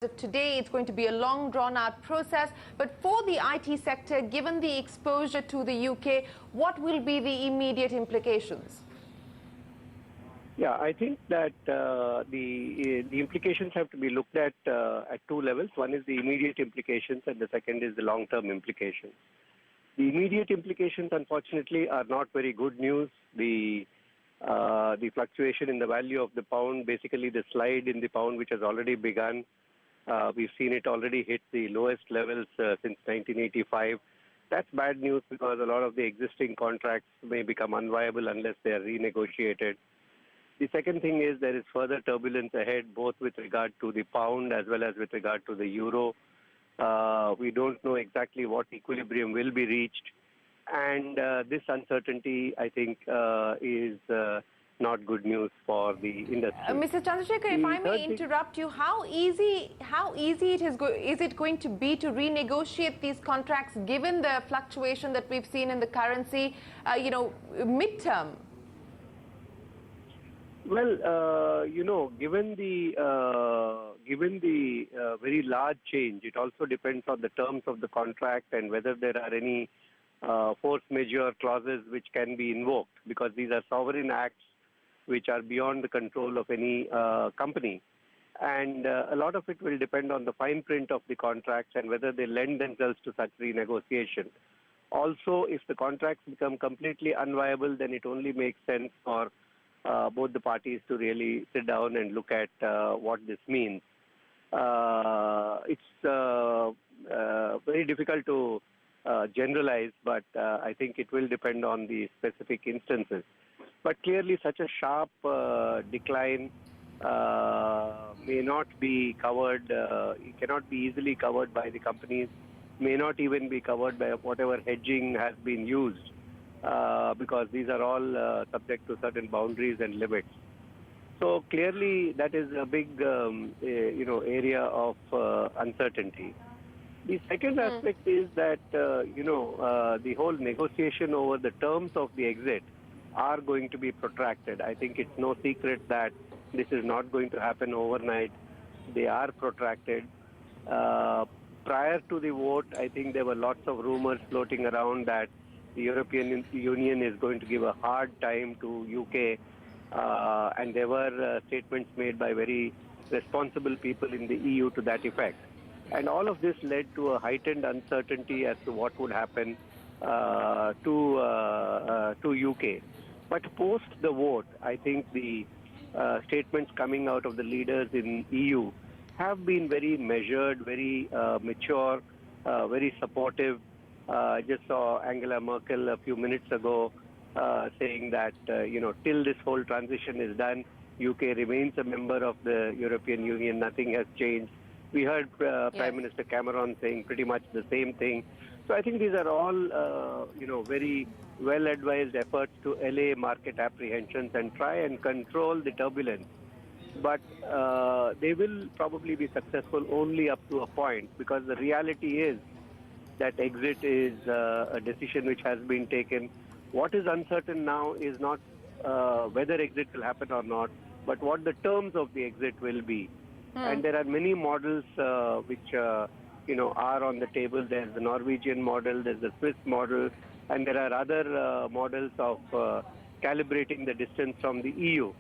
of today. It's going to be a long drawn-out process. But for the IT sector, given the exposure to the UK, what will be the immediate implications? Yeah, I think that the implications have to be looked at two levels. One is the immediate implications, and the second is the long-term implications. The immediate implications, unfortunately, are not very good news. The fluctuation in the value of the pound, basically the slide in the pound, which has already begun. We've seen it already hit the lowest levels since 1985. That's bad news because a lot of the existing contracts may become unviable unless they are renegotiated. The second thing is there is further turbulence ahead, both with regard to the pound as well as with regard to the euro. We don't know exactly what equilibrium will be reached. And this uncertainty, I think, is not good news for the industry. Mr. Chandrasekhar, if I may interrupt you, how easy is it going to be to renegotiate these contracts given the fluctuation that we've seen in the currency, midterm? Well, given the very large change, it also depends on the terms of the contract and whether there are any force majeure clauses which can be invoked, because these are sovereign acts which are beyond the control of any company. And a lot of it will depend on the fine print of the contracts and whether they lend themselves to such renegotiation. Also, if the contracts become completely unviable, then it only makes sense for both the parties to really sit down and look at what this means. It's very difficult to generalize, but I think it will depend on the specific instances. But clearly, such a sharp decline may not be covered, it cannot be easily covered by the companies, may not even be covered by whatever hedging has been used, because these are all subject to certain boundaries and limits. So clearly, that is a big, area of uncertainty. The second aspect is that, the whole negotiation over the terms of the exit are going to be protracted. I think it's no secret that this is not going to happen overnight. They are protracted. Prior to the vote, I think there were lots of rumors floating around that the European Union is going to give a hard time to UK, and there were statements made by very responsible people in the EU to that effect. And all of this led to a heightened uncertainty as to what would happen to UK. But post the vote, I think the statements coming out of the leaders in EU have been very measured, very mature, very supportive. I just saw Angela Merkel a few minutes ago saying that, till this whole transition is done, UK remains a member of the European Union. Nothing has changed. We heard Prime Minister Cameron saying pretty much the same thing. So I think these are all, very well-advised efforts to allay market apprehensions and try and control the turbulence. But they will probably be successful only up to a point, because the reality is that exit is a decision which has been taken. What is uncertain now is not whether exit will happen or not, but what the terms of the exit will be. And there are many models which are on the table. There's the Norwegian model, there's the Swiss model, and there are other models of calibrating the distance from the EU,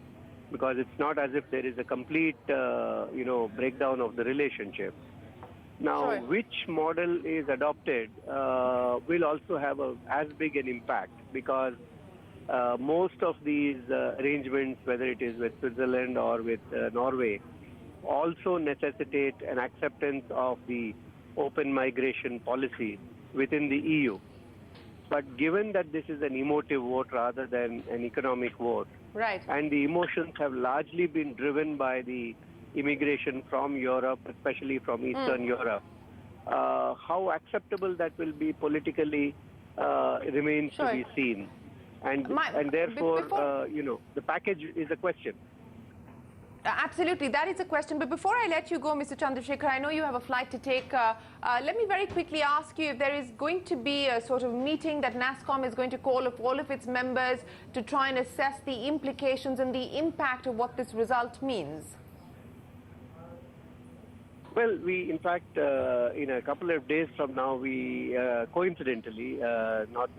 because it's not as if there is a complete, breakdown of the relationship. Now, which model is adopted will also have as big an impact, because most of these arrangements, whether it is with Switzerland or with Norway, also necessitate an acceptance of the open migration policy within the EU. But given that this is an emotive vote rather than an economic vote, and the emotions have largely been driven by the immigration from Europe, especially from Eastern Europe, how acceptable that will be politically remains to be seen. And therefore, the package is a question. Absolutely, that is a question. But before I let you go, Mr. Chandrasekhar, I know you have a flight to take. Let me very quickly ask you if there is going to be a sort of meeting that NASSCOM is going to call of all of its members to try and assess the implications and the impact of what this result means. Well, we, in fact, in a couple of days from now, we coincidentally, not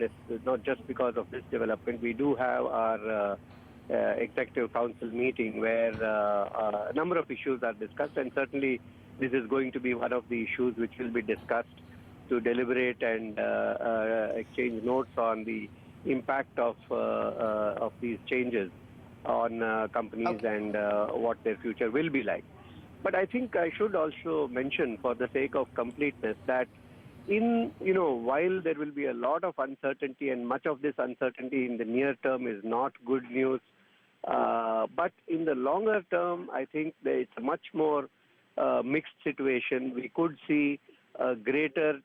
just because of this development, we do have our executive council meeting where a number of issues are discussed, and certainly this is going to be one of the issues which will be discussed to deliberate and exchange notes on the impact of these changes on companies and what their future will be like. But I think I should also mention, for the sake of completeness, that while there will be a lot of uncertainty, and much of this uncertainty in the near term is not good news, but in the longer term, I think that it's a much more mixed situation. We could see a greater,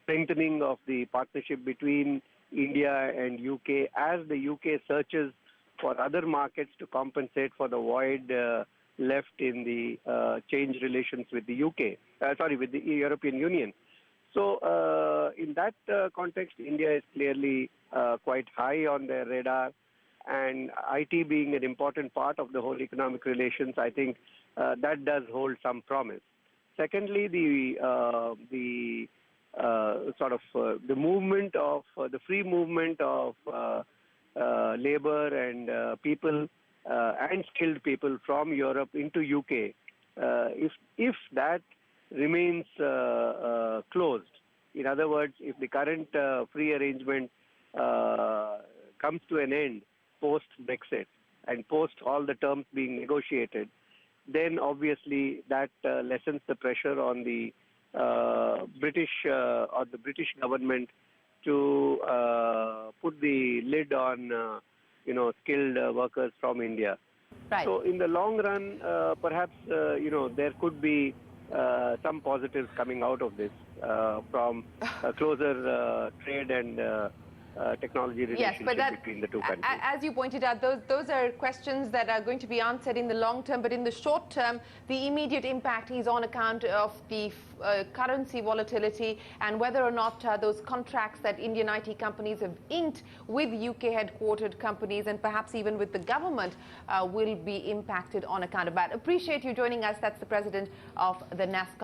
strengthening of the partnership between India and UK as the UK searches for other markets to compensate for the void left in the changed relations with the with the European Union. So in that context, India is clearly quite high on their radar, and IT being an important part of the whole economic relations, I think that does hold some promise. Secondly, the movement of the free movement of labor and people and skilled people from Europe into UK, if that remains closed, in other words, if the current free arrangement comes to an end post-Brexit and post all the terms being negotiated, then obviously that lessens the pressure on the British government to put the lid on skilled workers from India. Right. So in the long run, perhaps there could be some positives coming out of this from closer trade and technology relationship between the two countries. As you pointed out, those are questions that are going to be answered in the long term, but in the short term, the immediate impact is on account of the currency volatility and whether or not those contracts that Indian IT companies have inked with UK headquartered companies and perhaps even with the government will be impacted on account of that. Appreciate you joining us. That's the president of the NASSCOM.